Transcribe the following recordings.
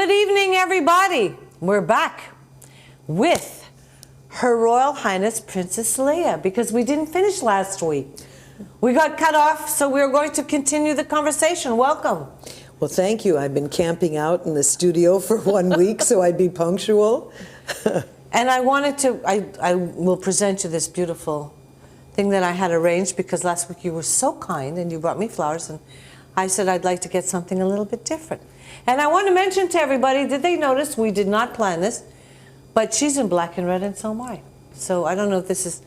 Good evening, everybody. We're back with Her Royal Highness Princess Leia, because we didn't finish last week. We got cut off, so we're going to continue the conversation. Welcome. Well, thank you. I've been camping out in the studio for 1 week, so I'd be punctual. And I wanted to, I will present you this beautiful thing that I had arranged, because last week you were so kind and you brought me flowers, and I said I'd like to get something a little bit different. And I want to mention to everybody, did they notice we did not plan this, but she's in black and red and so am I. So I don't know if this is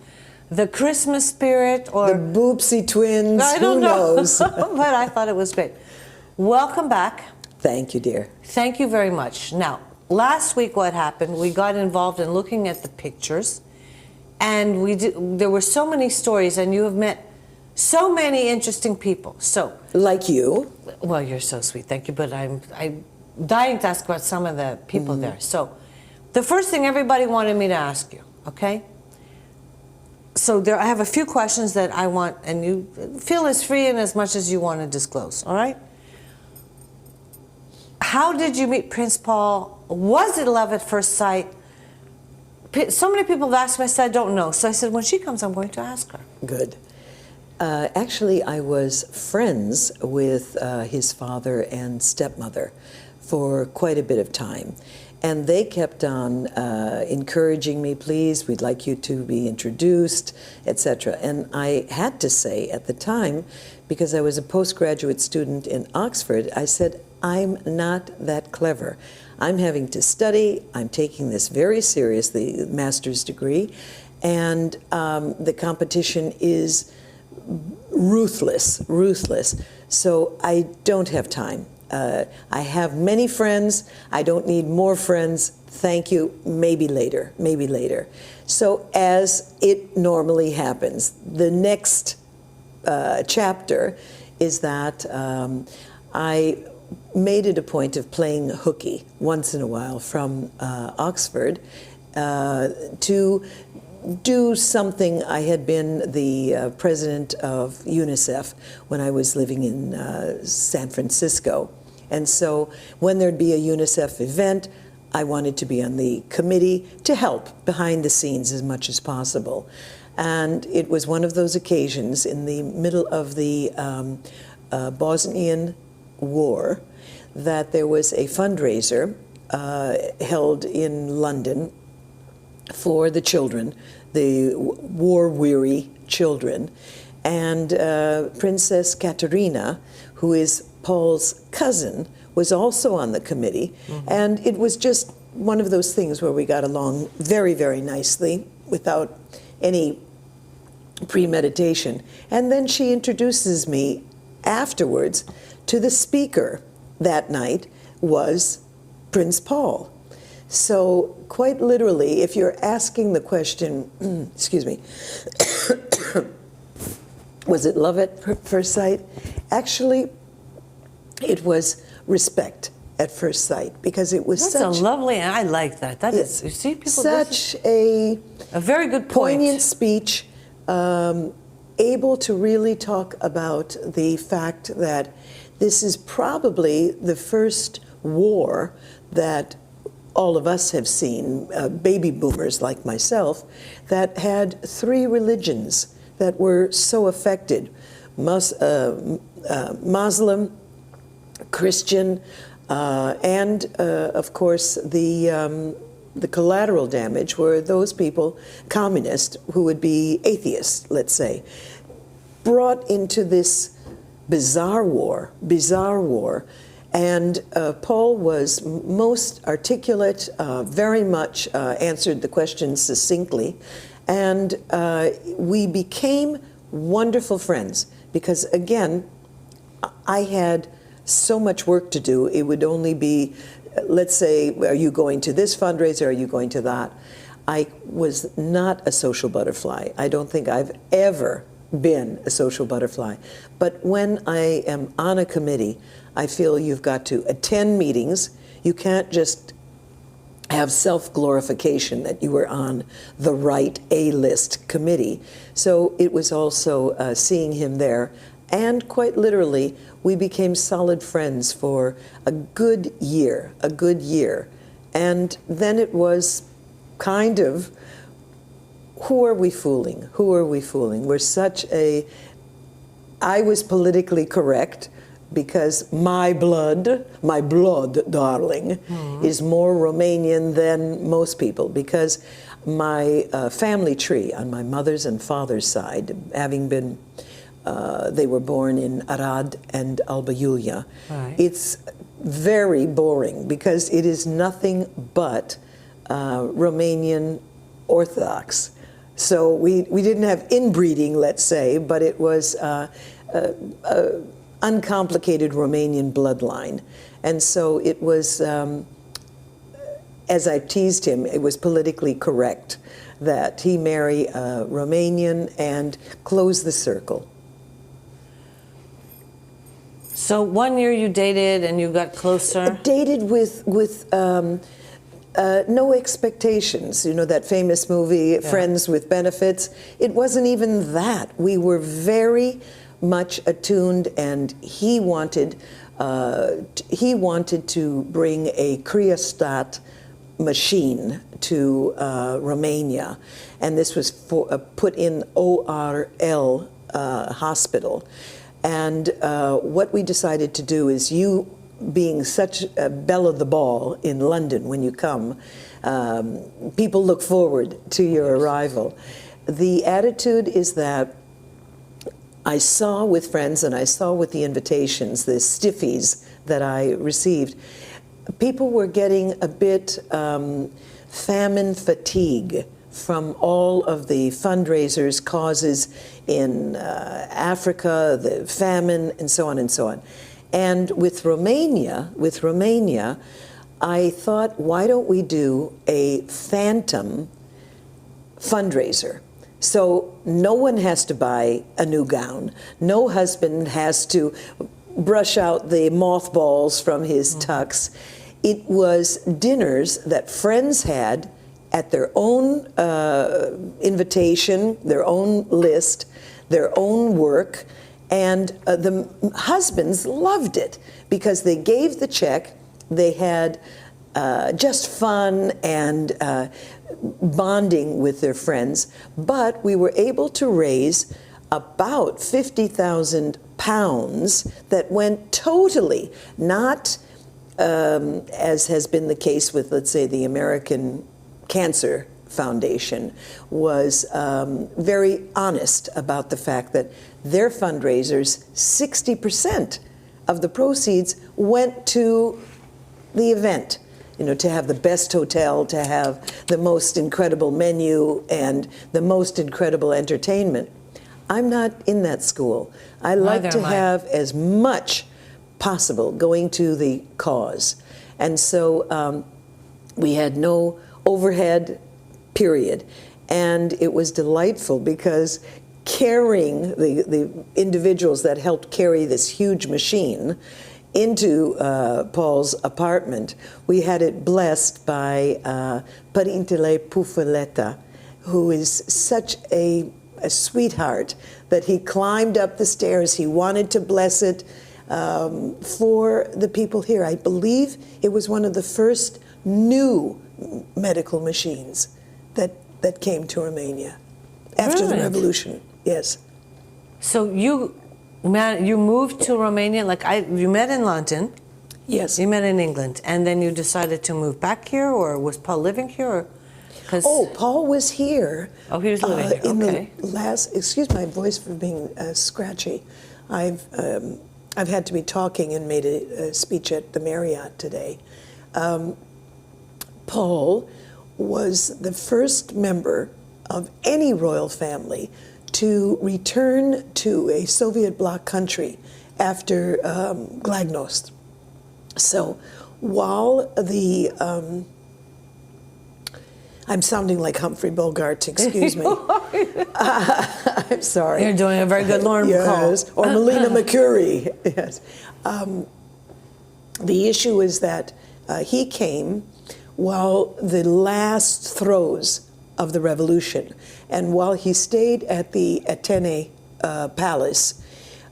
the Christmas spirit or... The Boopsy twins, I don't who know. knows? But I thought it was great. Welcome back. Thank you, dear. Thank you very much. Now, last week what happened, we got involved in looking at the pictures, and there were so many stories, and you have met so many interesting people. So, like you. Well, you're so sweet, thank you, but I'm dying to ask about some of the people there. So, the first thing everybody wanted me to ask you, okay? So I have a few questions that I want, and you feel as free and as much as you want to disclose, all right? How did you meet Prince Paul? Was it love at first sight? So many people have asked me, I said, I don't know. So I said, when she comes, I'm going to ask her. Good. Actually, I was friends with his father and stepmother for quite a bit of time. And they kept on encouraging me, please, we'd like you to be introduced, etc. And I had to say at the time, because I was a postgraduate student in Oxford, I said, I'm not that clever. I'm having to study, I'm taking this very seriously, master's degree, and the competition is ruthless. So I don't have time. I have many friends. I don't need more friends. Thank you. Maybe later. Maybe later. So as it normally happens, the next chapter is that I made it a point of playing hooky once in a while from Oxford to do something. I had been the president of UNICEF when I was living in San Francisco. And so when there'd be a UNICEF event, I wanted to be on the committee to help behind the scenes as much as possible. And it was one of those occasions in the middle of the Bosnian War that there was a fundraiser held in London for the children, the war-weary children. And Princess Katerina, who is Paul's cousin, was also on the committee. And it was just one of those things where we got along very, very nicely without any premeditation. And then she introduces me afterwards to the speaker that night was Prince Paul. So quite literally, if you're asking the question, excuse me, was it love at first sight? Actually, it was respect at first sight, because it was That's a lovely, I like that. That is, you see, people, such a very good point. Poignant speech, able to really talk about the fact that this is probably the first war that all of us have seen, baby boomers like myself, that had three religions that were so affected: Muslim, Christian, and of course the collateral damage were those people, communists, who would be atheists, let's say, brought into this bizarre war. And Paul was most articulate, very much answered the questions succinctly, and we became wonderful friends, because again, I had so much work to do. It would only be, let's say, are you going to this fundraiser, are you going to that? I was not a social butterfly. I don't think I've ever been a social butterfly. But when I am on a committee, I feel you've got to attend meetings. You can't just have self-glorification that you were on the right A-list committee. So it was also seeing him there And quite literally, we became solid friends for a good year. And then it was kind of, who are we fooling? Who are we fooling? We're such a, I was politically correct because my blood, darling, is more Romanian than most people, because my family tree on my mother's and father's side, having been, they were born in Arad and Alba Iulia. Right. It's very boring because it is nothing but Romanian Orthodox. So we didn't have inbreeding, let's say, but it was uncomplicated Romanian bloodline. And so it was, as I teased him, it was politically correct that he marry a Romanian and close the circle. So 1 year you dated and you got closer? Dated with no expectations. You know that famous movie, Friends with Benefits? It wasn't even that. We were very much attuned, and he wanted to bring a Kriostat machine to Romania, and this was put in ORL hospital. And what we decided to do is, you being such a belle of the ball in London when you come, people look forward to your arrival. The attitude is that I saw with friends, and I saw with the invitations, the stiffies that I received, people were getting a bit famine fatigue from all of the fundraisers, causes in Africa, the famine, and so on and so on. And with Romania, I thought, why don't we do a phantom fundraiser? So no one has to buy a new gown. No husband has to brush out the mothballs from his tux. It was dinners that friends had at their own invitation, their own list, their own work, and the husbands loved it because they gave the check. They had just fun and bonding with their friends, but we were able to raise about £50,000 that went totally, not as has been the case with, let's say, the American Cancer Foundation, was very honest about the fact that their fundraisers, 60% of the proceeds went to the event. You know, to have the best hotel, to have the most incredible menu and the most incredible entertainment. I'm not in that school. I like to have as much possible going to the cause. And so we had no overhead, period. And it was delightful because carrying the individuals that helped carry this huge machine into Paul's apartment, we had it blessed by Părintele Pufăleta, who is such a sweetheart that he climbed up the stairs. He wanted to bless it for the people here. I believe it was one of the first new medical machines that came to Romania after the revolution. Yes. So you moved to Romania, you met in London. Yes. You met in England, and then you decided to move back here, or was Paul living here? Or, oh, Paul was here. Oh, he was living here, okay. In the last, excuse my voice for being scratchy. I've had to be talking and made a speech at the Marriott today. Paul was the first member of any royal family to return to a Soviet bloc country after Glasnost. So while the, I'm sounding like Humphrey Bogart, excuse me. I'm sorry. You're doing a very good Lauren Yes, Bacall. or Melina Mercury, yes. The issue is that he came while the last throes of the revolution. And while he stayed at the Atene Palace,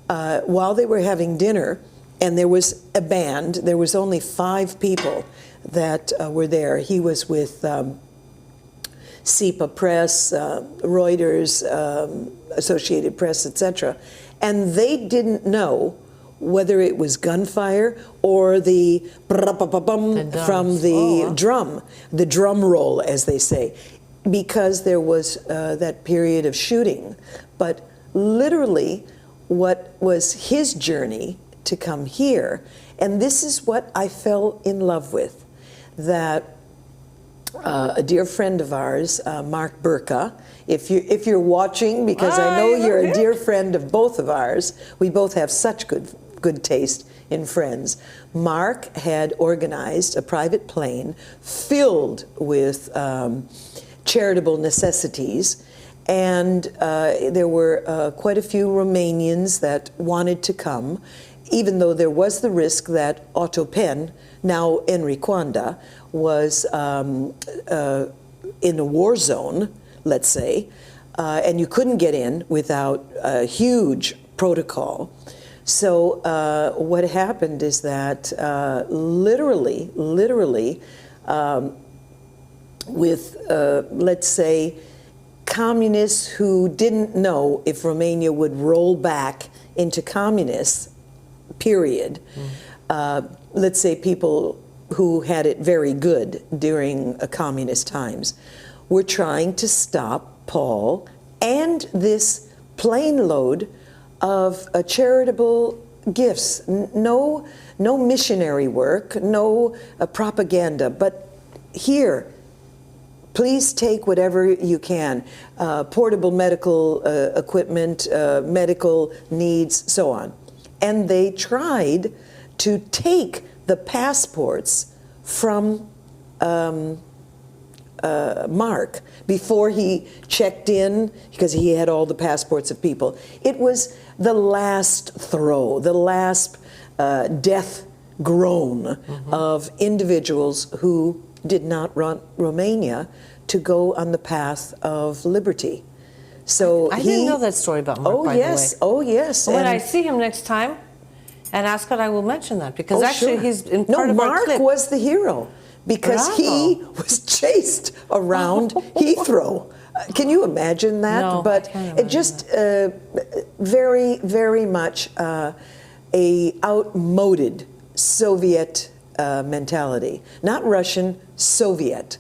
while they were having dinner, and there was a band, there was only 5 people that were there. He was with SIPA Press, Reuters, Associated Press, etc. And they didn't know whether it was gunfire or the from the drum roll, as they say, because there was that period of shooting. But literally, what was his journey to come here, and this is what I fell in love with, that a dear friend of ours, Mark Burka, if you're watching, because I know you're a dear friend of both of ours, we both have such good taste in friends. Mark had organized a private plane filled with charitable necessities, and there were quite a few Romanians that wanted to come, even though there was the risk that Ottopen, now Enriquanda, was in a war zone, let's say, and you couldn't get in without a huge protocol. So what happened is that literally, with, let's say, communists who didn't know if Romania would roll back into communists, period. Let's say people who had it very good during communist times were trying to stop Paul and this plane load of charitable gifts. No missionary work, no propaganda, but here, please take whatever you can, portable medical equipment, medical needs, so on. And they tried to take the passports from Mark before he checked in, because he had all the passports of people. It was the last throw, the last death groan of individuals who did not want Romania to go on the path of liberty. So I didn't know that story about Mark, by the way. Oh, yes. When I see him next time and Ascot, I will mention that, because actually he's in part of our clip. Mark was the hero, because he was chased around Heathrow. Can you imagine that? No, but I can't it just very, very much a outmoded Soviet mentality. Not Russian, Soviet.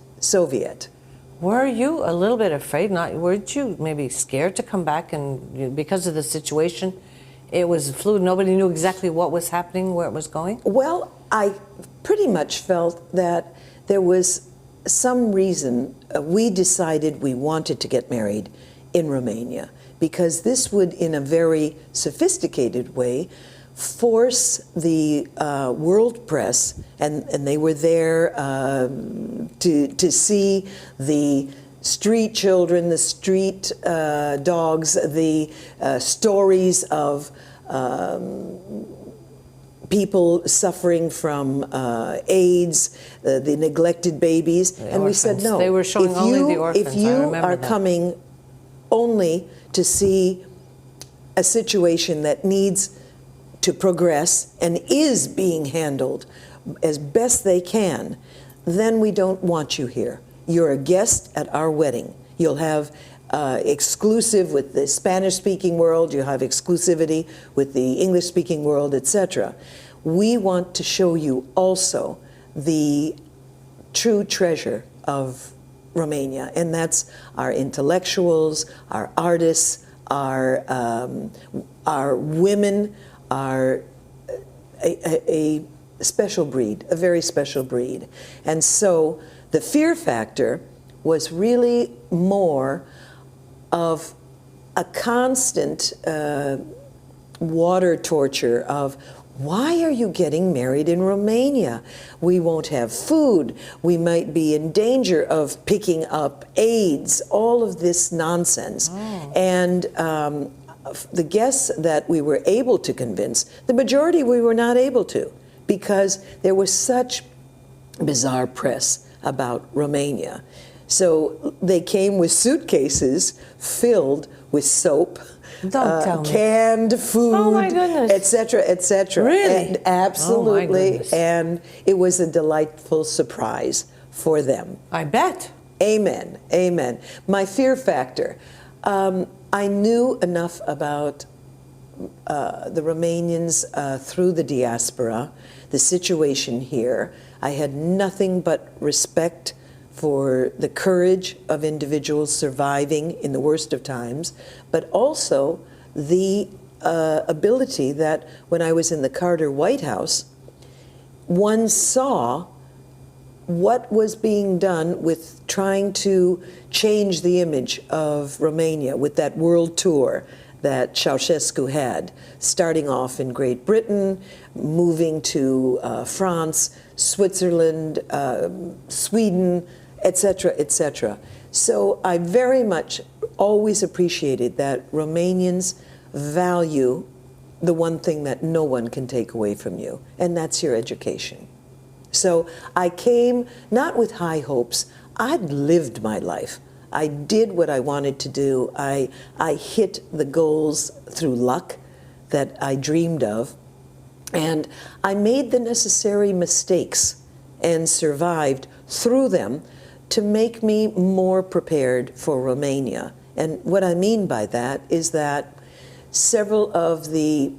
Were you a little bit afraid? Weren't you maybe scared to come back, and because of the situation, it was fluid, nobody knew exactly what was happening, where it was going? Well, I pretty much felt that there was some reason we decided we wanted to get married in Romania, because this would, in a very sophisticated way, force the world press, and they were there to see the street children, the street dogs, the stories of people suffering from AIDS, the neglected babies, and we said no. They were showing only the orphans. If you are coming only to see a situation that needs to progress and is being handled as best they can, then we don't want you here. You're a guest at our wedding. You'll have exclusive with the Spanish-speaking world, you have exclusivity with the English-speaking world, etc. We want to show you also the true treasure of Romania, and that's our intellectuals, our artists, our women, are a special breed, a very special breed. And so the fear factor was really more of a constant water torture of, why are you getting married in Romania? We won't have food. We might be in danger of picking up AIDS, all of this nonsense. And the guests that we were able to convince, the majority we were not able to, because there was such bizarre press about Romania. So they came with suitcases filled with soap Don't tell me. canned food, Oh my goodness. etc., etc. Really? And absolutely. Oh my goodness. And it was a delightful surprise for them. I bet. Amen. Amen. My fear factor. I knew enough about the Romanians through the diaspora, the situation here. I had nothing but respect for the courage of individuals surviving in the worst of times, but also the ability that when I was in the Carter White House, one saw what was being done with trying to change the image of Romania with that world tour that Ceausescu had, starting off in Great Britain, moving to France, Switzerland, Sweden, etc., etc. So I very much always appreciated that Romanians value the one thing that no one can take away from you, and that's your education. So I came not with high hopes. I'd lived my life. I did what I wanted to do. I hit the goals through luck that I dreamed of. And I made the necessary mistakes and survived through them to make me more prepared for Romania. And what I mean by that is that several of the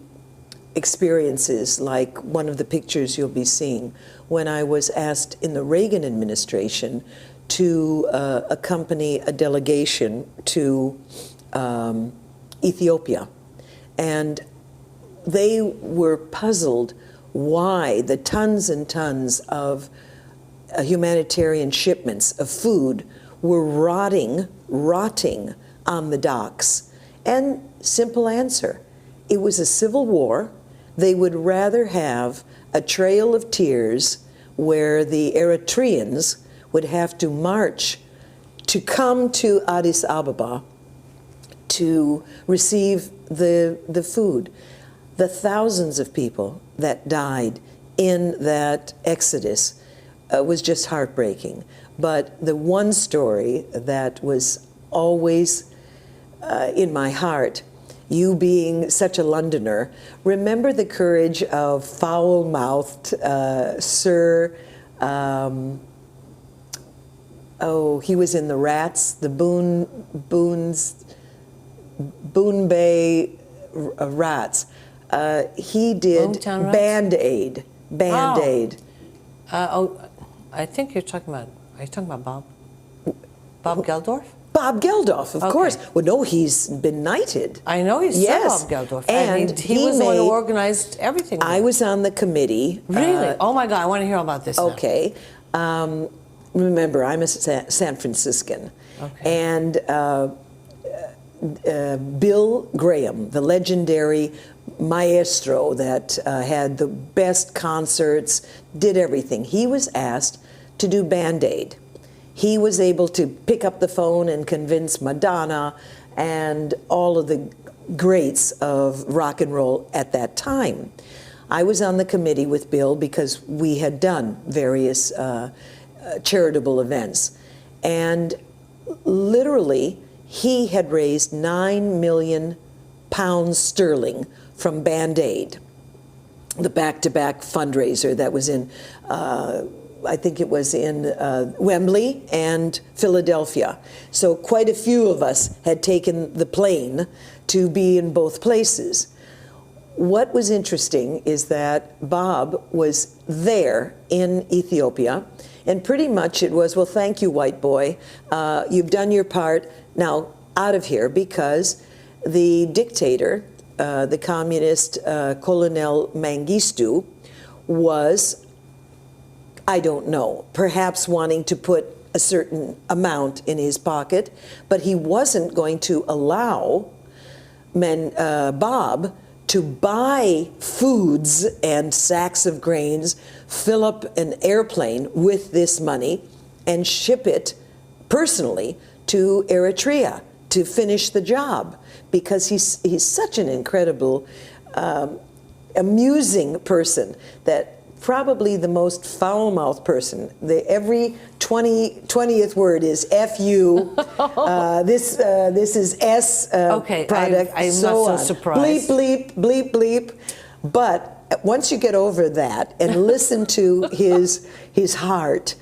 experiences, like one of the pictures you'll be seeing, when I was asked in the Reagan administration to accompany a delegation to Ethiopia. And they were puzzled why the tons and tons of humanitarian shipments of food were rotting on the docks. And simple answer, it was a civil war. They would rather have a trail of tears where the Eritreans would have to march to come to Addis Ababa to receive the food. The thousands of people that died in that exodus was just heartbreaking. But the one story that was always in my heart, you being such a Londoner, remember the courage of foul-mouthed Sir, he was in the Rats, the Boon Bay Rats. He did Boomtown Rats? Band-Aid. Band-Aid. I think are you talking about Bob? Bob Geldorf? Bob Geldof, of course. Well, no, he's been knighted. I know he's Yes. Sir Bob Geldorf. And he was the one who organized everything. I was on the committee. Really? Oh my God, I want to hear all about this now. Okay. Remember, I'm a San Franciscan. Okay. And Bill Graham, the legendary maestro that had the best concerts, did everything. He was asked to do Band-Aid. He was able to pick up the phone and convince Madonna and all of the greats of rock and roll at that time. I was on the committee with Bill because we had done various charitable events. And literally, he had raised £9 million sterling from Band-Aid, the back-to-back fundraiser that was in I think it was in Wembley and Philadelphia. So quite a few of us had taken the plane to be in both places. What was interesting is that Bob was there in Ethiopia, and pretty much it was, well, thank you, white boy. You've done your part. Now, out of here, because the dictator, the communist Colonel Mengistu, was, I don't know, perhaps wanting to put a certain amount in his pocket, but he wasn't going to allow Bob to buy foods and sacks of grains, fill up an airplane with this money, and ship it personally to Eritrea to finish the job, because he's such an incredible, amusing person that probably the most foul-mouthed person. Every 20th word is F-U. This is S Okay, product, I'm so not so on. surprised. Bleep, bleep, bleep, bleep. But once you get over that and listen to his heart,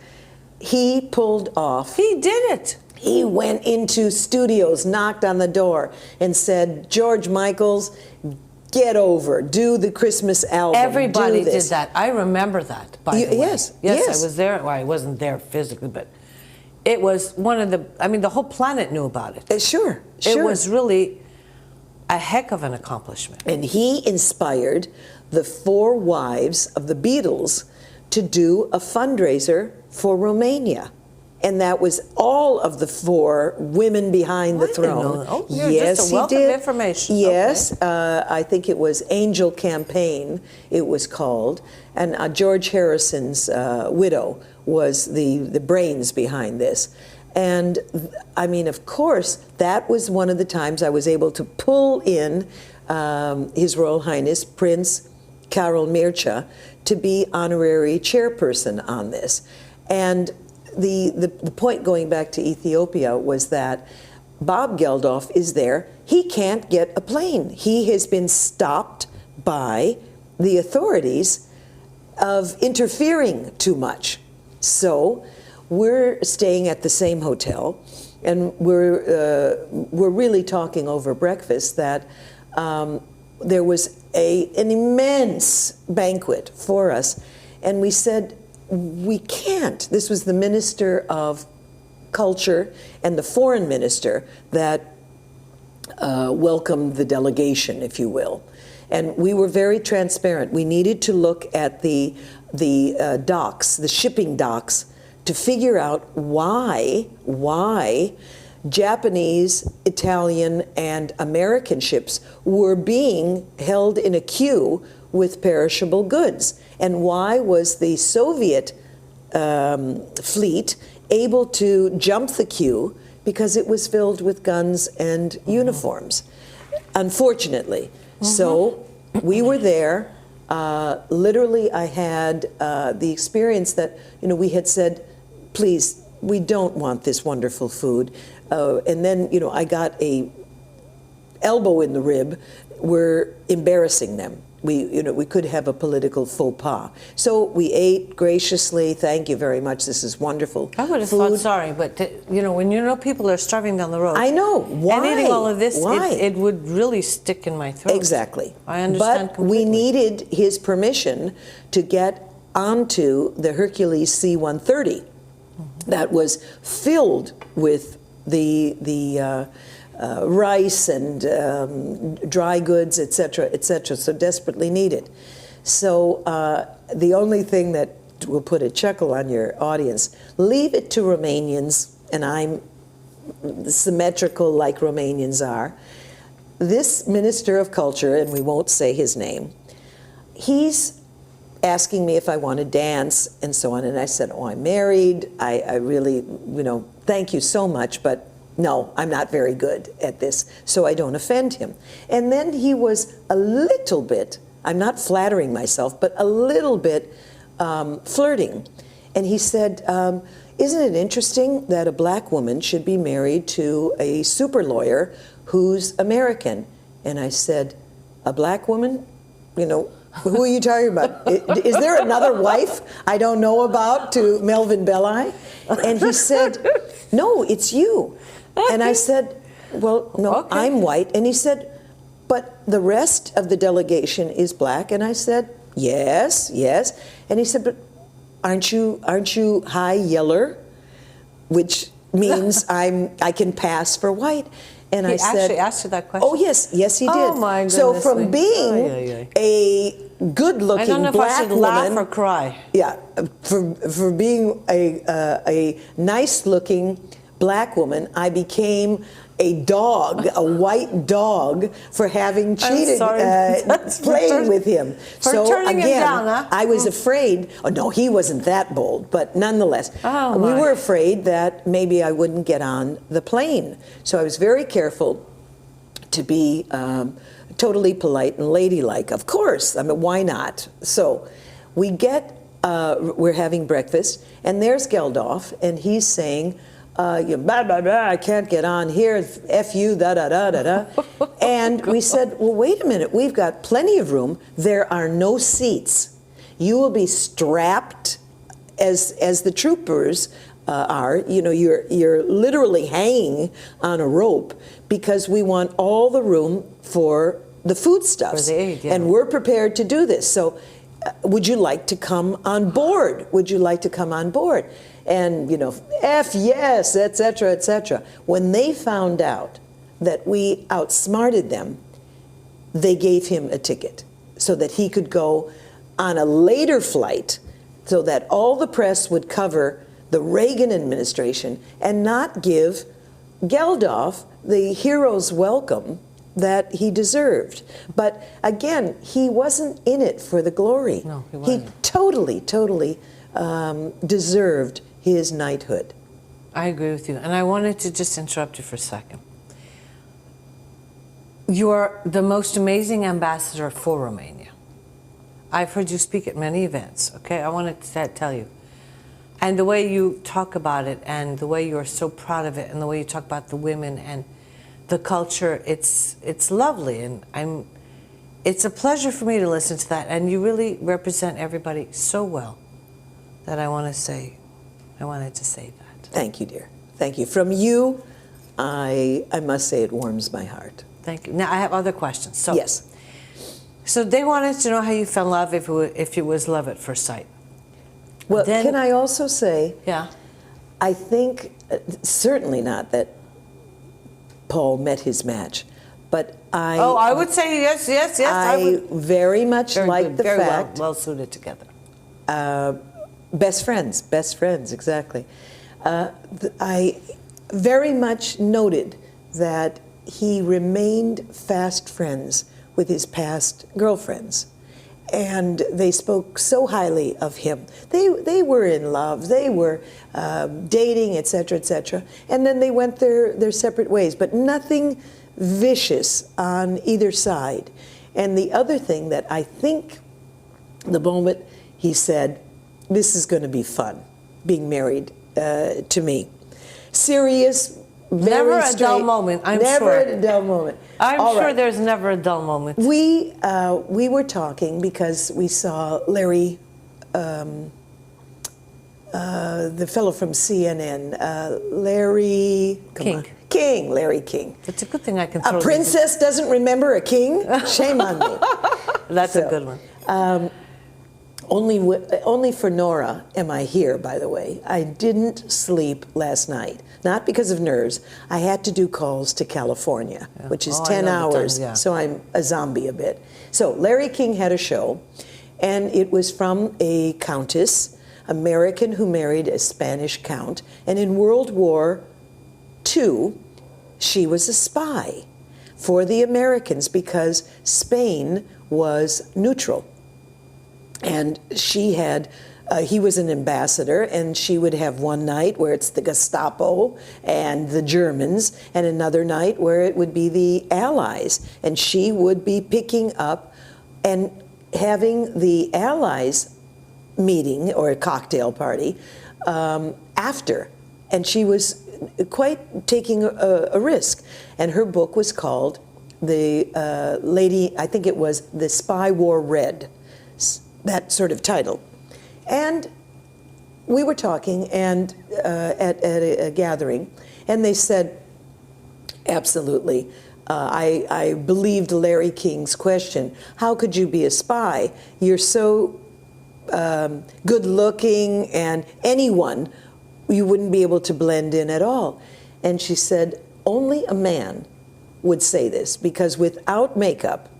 he pulled off. He did it. He went into studios, knocked on the door, and said, George Michaels, get over, do the Christmas album. Everybody do this. did that. I remember that, by the way. Yes, Yes, yes. I was there. Well, I wasn't there physically, but it was one of the, I mean, the whole planet knew about it. Sure. It was really a heck of an accomplishment. And he inspired the 4 wives of the Beatles to do a fundraiser for Romania. And that was all of the 4 women behind the I didn't know throne. that. Oh, you're yes, just a wealth he did. of information. Yes, Okay. I think it was Angel Campaign, it was called. And George Harrison's widow was the brains behind this. And I mean, of course, that was one of the times I was able to pull in His Royal Highness Prince Karol Mircea to be honorary chairperson on this. And the point going back to Ethiopia was that Bob Geldof is there. He can't get a plane. He has been stopped by the authorities of interfering too much. So we're staying at the same hotel, and we're really talking over breakfast that there was an immense banquet for us, and we said, we can't. This was the Minister of Culture and the Foreign Minister that welcomed the delegation, if you will. And we were very transparent. We needed to look at the docks, the shipping docks, to figure out why Japanese, Italian, and American ships were being held in a queue with perishable goods. And why was the Soviet fleet able to jump the queue? Because it was filled with guns and uniforms, unfortunately. So we were there. Literally, I had the experience that, we had said, please, we don't want this wonderful food. And then, I got a elbow in the rib. We're embarrassing them. We could have a political faux pas. So we ate graciously. Thank you very much. This is wonderful. I would have thought sorry, but when people are starving down the road. I know. Why? And eating all of this, Why? it would really stick in my throat. Exactly. I understand But completely. we needed his permission to get onto the Hercules C-130 that was filled with the rice and dry goods, et cetera, so desperately needed. So the only thing that will put a chuckle on your audience, leave it to Romanians, and I'm symmetrical like Romanians are. This Minister of Culture, and we won't say his name, he's asking me if I want to dance and so on, and I said, oh, I'm married, I really, thank you so much, but no, I'm not very good at this, so I don't offend him. And then he was a little bit, I'm not flattering myself, but a little bit flirting. And he said, isn't it interesting that a black woman should be married to a super lawyer who's American? And I said, a black woman? Who are you talking about? Is there another wife I don't know about to Melvin Belli? And he said, no, it's you. And I said, well, no, okay. I'm white. And he said, but the rest of the delegation is black. And I said, yes. And he said, but aren't you high yeller? Which means I can pass for white. And I said, actually asked you that question. oh, yes, he did. Oh, my goodness. So from being a good-looking I don't know black if I should woman, laugh or cry. yeah, for being a nice-looking black woman, I became a dog, a white dog, for having cheated, playing with him. For turning him down, huh? I was afraid. Oh no, he wasn't that bold, but nonetheless, we were afraid that maybe I wouldn't get on the plane. So I was very careful to be totally polite and ladylike. Of course, I mean, why not? So we're having breakfast, and there's Geldof, and he's saying, blah, blah, blah, I can't get on here, F you, da, da, da, da, da. And we said, well, wait a minute, we've got plenty of room. There are no seats. You will be strapped as the troopers are. You know, you're literally hanging on a rope because we want all the room for the foodstuffs. For the aid, yeah. And we're prepared to do this. So would you like to come on board? Would you like to come on board? And, you know, F yes, et cetera, et cetera. When they found out that we outsmarted them, they gave him a ticket so that he could go on a later flight so that all the press would cover the Reagan administration and not give Geldof the hero's welcome that he deserved. But again, he wasn't in it for the glory. No, he wasn't. He totally deserved his knighthood. I agree with you. And I wanted to just interrupt you for a second. You are the most amazing ambassador for Romania. I've heard you speak at many events, okay? I wanted to tell you. And the way you talk about it, and the way you're so proud of it, and the way you talk about the women and the culture, it's lovely. And it's a pleasure for me to listen to that. And you really represent everybody so well that I wanted to say that. Thank you, dear. Thank you. From you, I must say it warms my heart. Thank you. Now I have other questions. So, yes. So they wanted to know how you fell in love, if it was love at first sight. Well, Then, can I also say, yeah, I think certainly not that Paul met his match, but I would say yes. I very much like the fact well suited together. Best friends, exactly. I very much noted that he remained fast friends with his past girlfriends, and they spoke so highly of him. They were in love, they were dating, etc., etc., and then they went their separate ways, but nothing vicious on either side. And the other thing that I think, the moment he said, this is going to be fun, being married to me. Serious, very never a straight, dull moment, I'm never sure. a dull moment. I'm All sure right. there's never a dull moment. We were talking because we saw Larry, the fellow from CNN, Larry King. Larry King. It's a good thing I can throw A princess doesn't remember a king? Shame on me. That's a good one. Only for Nora am I here, by the way. I didn't sleep last night, not because of nerves. I had to do calls to California, which is 10 hours, so I'm a zombie a bit. So Larry King had a show, and it was from a countess, American, who married a Spanish count, and in World War II, she was a spy for the Americans because Spain was neutral. And she had, he was an ambassador, and she would have one night where it's the Gestapo and the Germans, and another night where it would be the Allies. And she would be picking up and having the Allies meeting or a cocktail party after. And she was quite taking a risk. And her book was called The Lady, I think it was The Spy Wore Red. That sort of title. And we were talking and at a gathering, and they said, absolutely, I believed Larry King's question. How could you be a spy? You're so good looking, and anyone, you wouldn't be able to blend in at all. And she said, only a man would say this, because without makeup,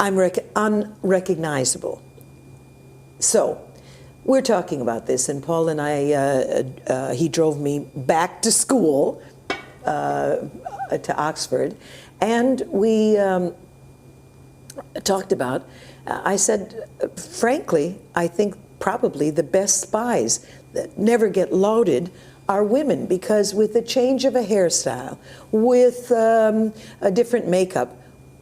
I'm unrecognizable. So we're talking about this, and Paul and I, he drove me back to school, to Oxford, and we talked about, I said, frankly, I think probably the best spies that never get lauded are women, because with the change of a hairstyle, with a different makeup,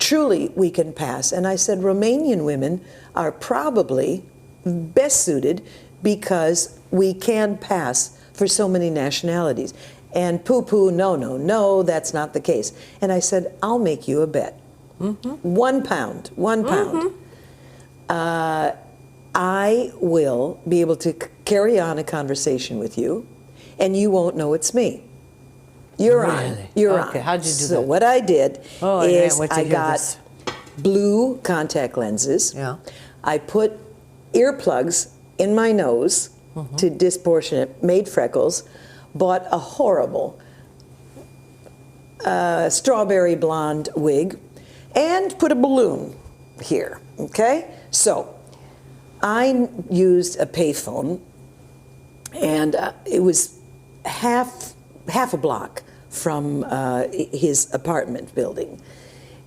truly we can pass. And I said, Romanian women are probably best suited because we can pass for so many nationalities. And poo-poo, no, that's not the case. And I said, I'll make you a bet. £1, £1. I will be able to carry on a conversation with you, and you won't know it's me. You're on. You're on. Okay, how'd you do that? So what I did is I got this. blue contact lenses. Yeah. I put earplugs in my nose to disproportionate, made freckles, bought a horrible strawberry blonde wig, and put a balloon here, okay? So I used a payphone, and it was half a block from his apartment building.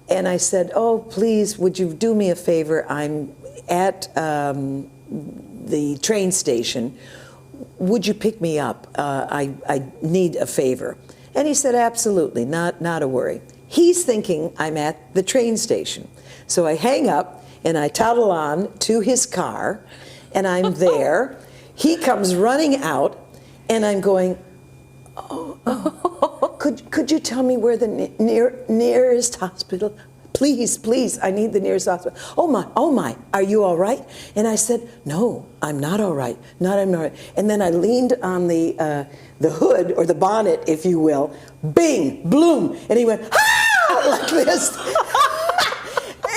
And I said, oh, please, would you do me a favor? I'm at the train station. Would you pick me up? I need a favor. And he said, absolutely, not a worry. He's thinking I'm at the train station. So I hang up and I toddle on to his car, and I'm there. He comes running out, and I'm going, could you tell me where the nearest hospital? Please, I need the nearest hospital. Oh my, are you all right? And I said, no, I'm not all right. I'm not all right. And then I leaned on the hood, or the bonnet, if you will. Bing, bloom, and he went, ah, like this.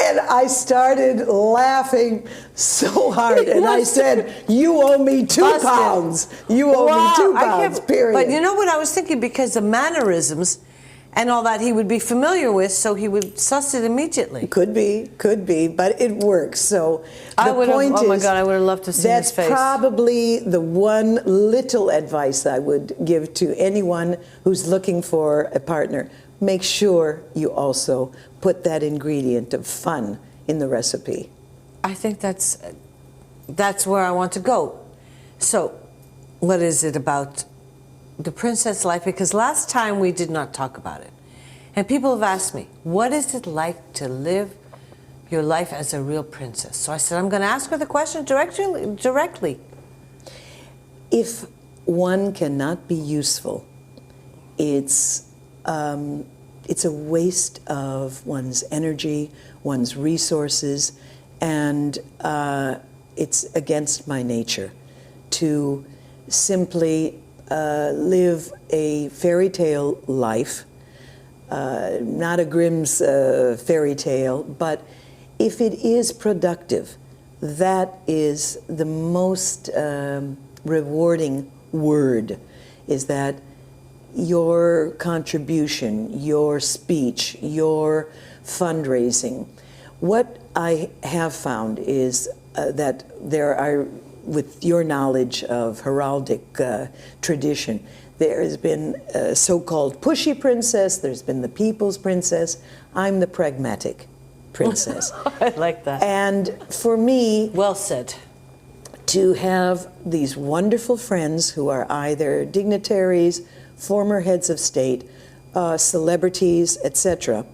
And I started laughing so hard, and I said, you owe me £2. You owe me £2, period. But you know what I was thinking? Because the mannerisms and all that he would be familiar with, so he would suss it immediately. Could be, but it works. So the point is, oh my God, I would have loved to see his face. That's probably the one little advice I would give to anyone who's looking for a partner. Make sure you also put that ingredient of fun in the recipe. I think that's where I want to go. So, what is it about the princess life? Because last time we did not talk about it. And people have asked me, what is it like to live your life as a real princess? So I said, I'm going to ask her the question directly. If one cannot be useful, it's a waste of one's energy, one's resources, and it's against my nature to simply live a fairy tale life, not a Grimm's fairy tale, but if it is productive, that is the most rewarding word, is that your contribution, your speech, your fundraising. What I have found is that there are, with your knowledge of heraldic tradition, there has been a so-called pushy princess, there's been the people's princess. I'm the pragmatic princess. I like that. And for me, well said, to have these wonderful friends who are either dignitaries, former heads of state, celebrities, etc.,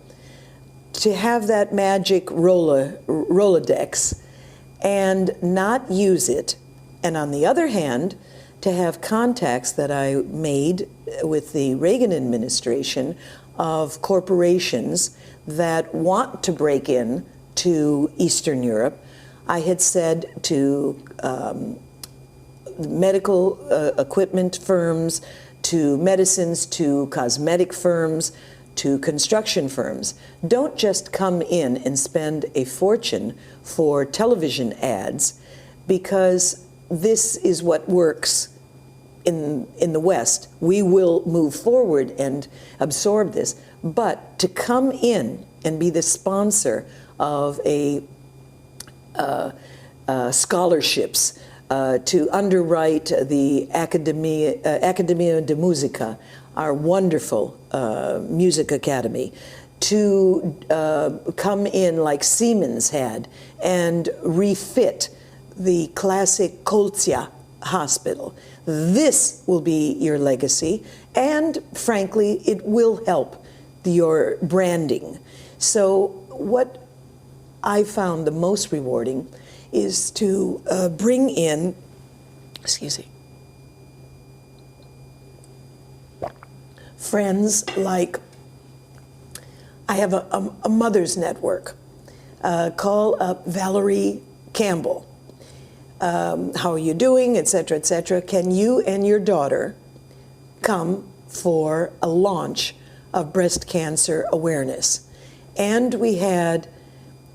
to have that magic Rolodex and not use it, and on the other hand, to have contacts that I made with the Reagan administration of corporations that want to break in to Eastern Europe. I had said to medical equipment firms, to medicines, to cosmetic firms, to construction firms, don't just come in and spend a fortune for television ads, because this is what works in the West. We will move forward and absorb this, but to come in and be the sponsor of scholarships, to underwrite the Academia de Musica, our wonderful music academy, to come in like Siemens had and refit the classic Colția hospital. This will be your legacy, and frankly, it will help your branding. So what I found the most rewarding is to bring in, excuse me, friends like, I have a mother's network. Call up Valerie Campbell. How are you doing, et cetera, et cetera. Can you and your daughter come for a launch of breast cancer awareness? And we had,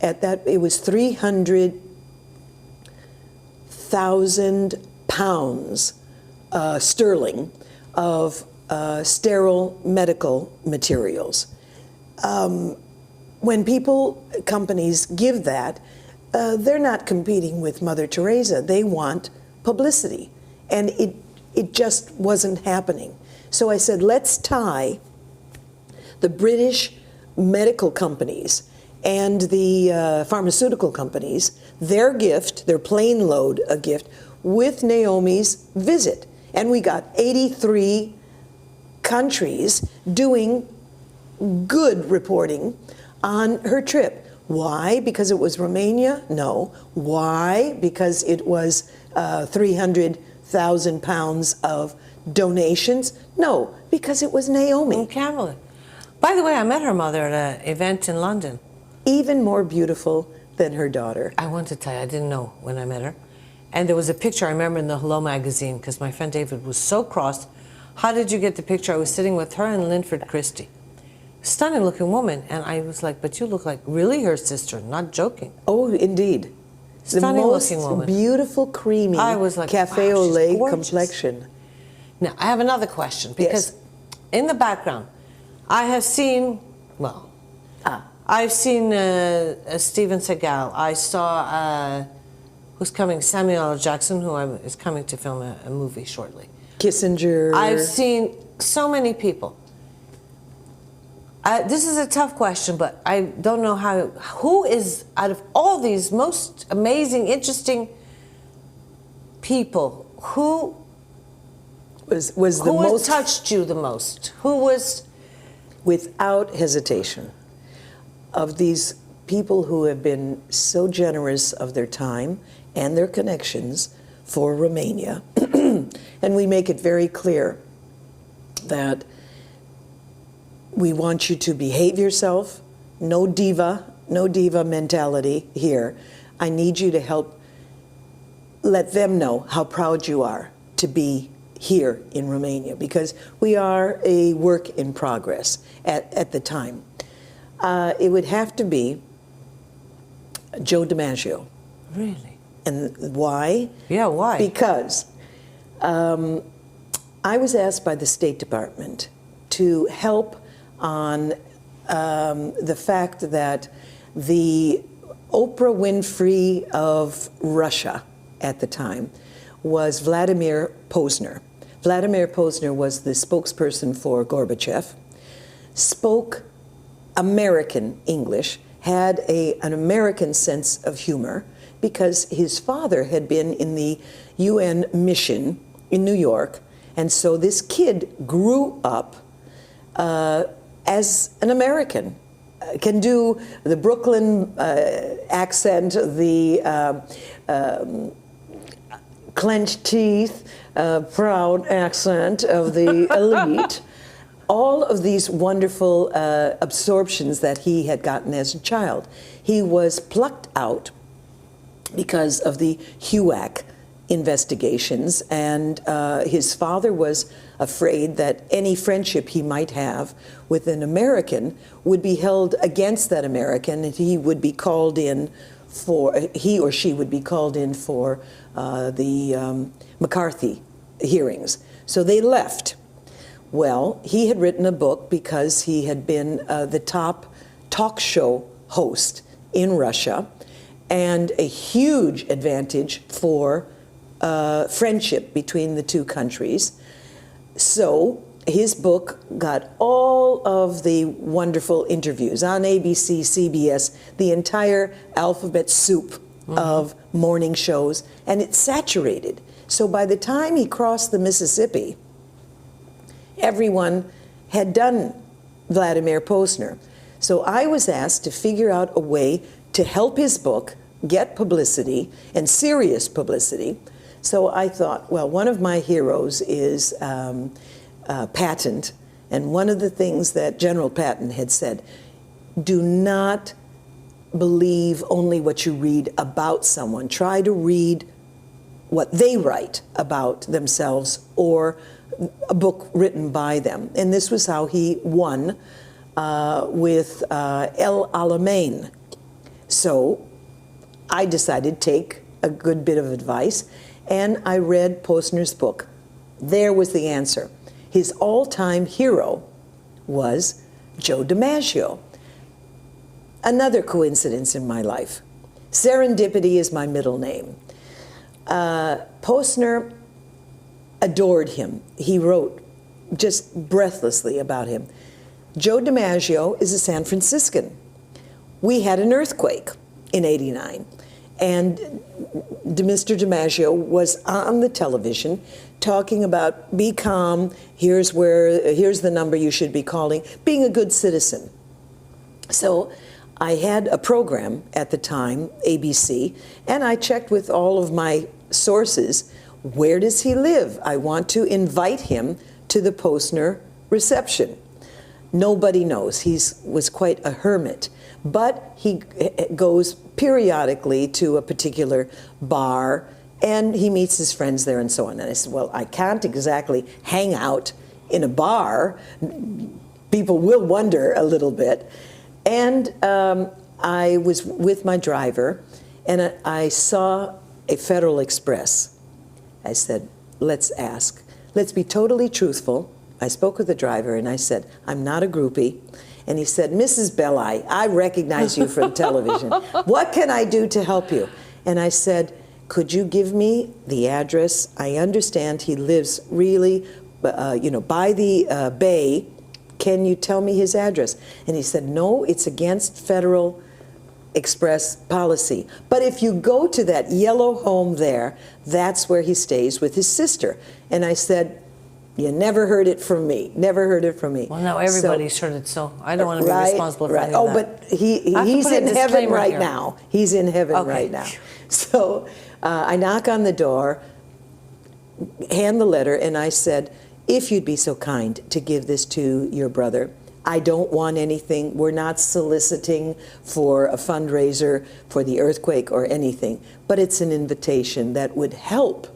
at that, it was 300,000 pounds sterling of sterile medical materials. When companies give that, they're not competing with Mother Teresa. They want publicity. And it just wasn't happening. So I said, let's tie the British medical companies and the pharmaceutical companies, their gift, their plane load of gift, with Naomi's visit. And we got 83 countries doing good reporting on her trip. Why? Because it was Romania? No. Why? Because it was 300,000 pounds of donations? No. Because it was Naomi. And Caroline. By the way, I met her mother at an event in London. Even more beautiful than her daughter. I want to tell you, I didn't know when I met her. And there was a picture I remember in the Hello magazine, because my friend David was so cross. How did you get the picture? I was sitting with her and Linford Christie. Stunning looking woman. And I was like, but you look like really her sister, not joking. Oh, indeed. Stunning looking woman. The most beautiful, creamy, I was like, cafe wow, au lait gorgeous. complexion. Now, I have another question, because in the background, I have seen, well, I've seen Steven Seagal. I saw, who's coming, Samuel L. Jackson, who is coming to film a movie shortly. Kissinger. I've seen so many people. This is a tough question, but I don't know who is, out of all these most amazing, interesting people, who touched you the most? Who was? Without hesitation, of these people who have been so generous of their time and their connections for Romania, and we make it very clear that we want you to behave yourself, no diva mentality here. I need you to help let them know how proud you are to be here in Romania, because we are a work in progress at the time. It would have to be Joe DiMaggio. Really? And why? Yeah, why? Because I was asked by the State Department to help on the fact that the Oprah Winfrey of Russia at the time was Vladimir Posner. Vladimir Posner was the spokesperson for Gorbachev, spoke American English, had an American sense of humor, because his father had been in the UN mission in New York, and so this kid grew up as an American, can do the Brooklyn accent, the clenched teeth, proud accent of the elite, all of these wonderful absorptions that he had gotten as a child. He was plucked out because of the HUAC investigations, and his father was afraid that any friendship he might have with an American would be held against that American, and he would be called in for, he or she would be called in for the McCarthy hearings. So they left. Well, he had written a book because he had been the top talk show host in Russia, and a huge advantage for friendship between the two countries. So his book got all of the wonderful interviews on ABC, CBS, the entire alphabet soup of morning shows, and it saturated. So by the time he crossed the Mississippi, everyone had done Vladimir Posner. So I was asked to figure out a way to help his book get publicity, and serious publicity. So I thought, well, one of my heroes is Patton, and one of the things that General Patton had said, do not believe only what you read about someone. Try to read what they write about themselves or a book written by them. And this was how he won with El Alamein. So I decided to take a good bit of advice, and I read Posner's book. There was the answer. His all-time hero was Joe DiMaggio. Another coincidence in my life. Serendipity is my middle name. Posner adored him. He wrote just breathlessly about him. Joe DiMaggio is a San Franciscan. We had an earthquake in '89, and Mr. DiMaggio was on the television talking about, be calm, here's the number you should be calling, being a good citizen. So I had a program at the time, ABC, and I checked with all of my sources, where does he live? I want to invite him to the Posner reception. Nobody knows. He was quite a hermit, but he goes periodically to a particular bar, and he meets his friends there and so on. And I said, well, I can't exactly hang out in a bar. People will wonder a little bit. And I was with my driver, and I saw a Federal Express. I said, let's ask. Let's be totally truthful. I spoke with the driver, and I said, I'm not a groupie. And he said, Mrs. Belli, I recognize you from television. What can I do to help you? And I said, could you give me the address? I understand he lives really, by the bay. Can you tell me his address? And he said, no, it's against Federal Express policy. But if you go to that yellow home there, that's where he stays with his sister. And I said, you never heard it from me. Never heard it from me. Well, now everybody's heard it, so I don't want to be responsible for any Oh, of that. but he's in heaven right here. now. He's in heaven Okay. right now. So I knock on the door, hand the letter, and I said, if you'd be so kind to give this to your brother. I don't want anything. We're not soliciting for a fundraiser for the earthquake or anything, but it's an invitation that would help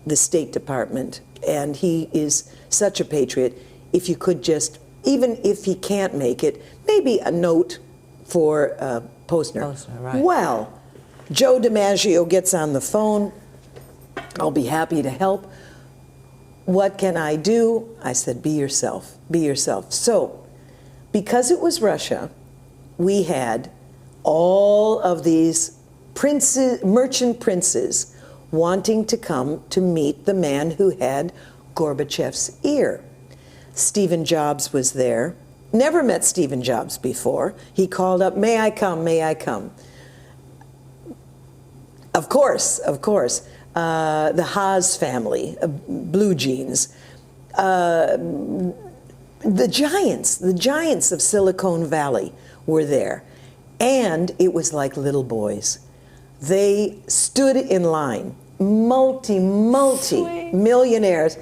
the State Department, and he is such a patriot. If you could just, even if he can't make it, maybe a note for Posner. Right. Well, Joe DiMaggio gets on the phone. I'll be happy to help. What can I do? I said, be yourself, be yourself. So, because it was Russia, we had all of these princes, merchant princes, wanting to come to meet the man who had Gorbachev's ear. Stephen Jobs was there. Never met Stephen Jobs before. He called up, may I come, may I come? Of course, of course. The Haas family, Blue Jeans, the giants of Silicon Valley were there. And it was like little boys. They stood in line, multi-millionaires.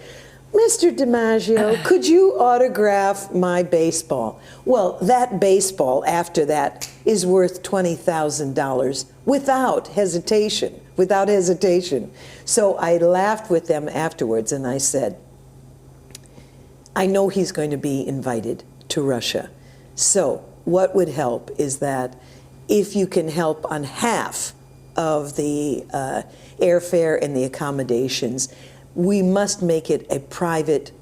Mr. DiMaggio, could you autograph my baseball? Well, that baseball after that is worth $20,000 without hesitation. Without hesitation. So I laughed with them afterwards, and I said, I know he's going to be invited to Russia. So what would help is that if you can help on half of the airfare and the accommodations, we must make it a private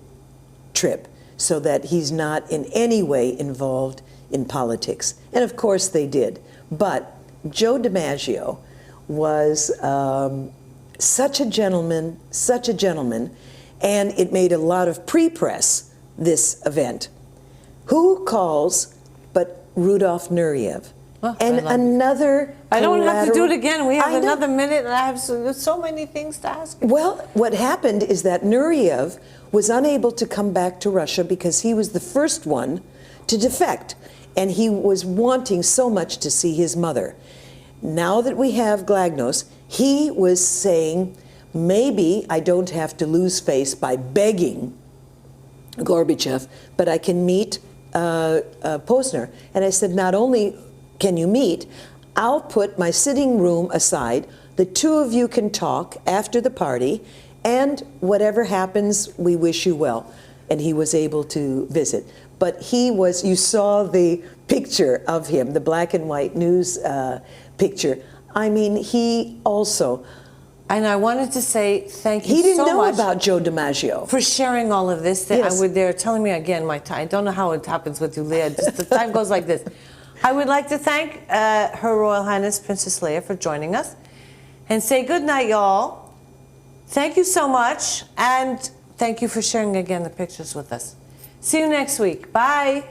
trip so that he's not in any way involved in politics. And of course they did. But Joe DiMaggio was such a gentleman, and it made a lot of pre-press, this event. Who calls but Rudolf Nureyev? Oh, And another I don't have to do it again. We have I know. another minute, and I have so many things to ask you. Well, what happened is that Nureyev was unable to come back to Russia because he was the first one to defect. and he was wanting so much to see his mother. Now that we have Glagnos, he was saying, maybe I don't have to lose face by begging Gorbachev, but I can meet Posner. And I said, not only can you meet, I'll put my sitting room aside. The two of you can talk after the party, and whatever happens, we wish you well. And he was able to visit. But he was, you saw the picture of him, the black and white news picture. I mean, he also... And I wanted to say thank you so much. He didn't know about Joe DiMaggio. For sharing all of this. Yes. They're telling me again my time. I don't know how it happens with you, Leah. Just the time goes like this. I would like to thank Her Royal Highness Princess Leia for joining us. And say good night, y'all. Thank you so much. And thank you for sharing again the pictures with us. See you next week. Bye.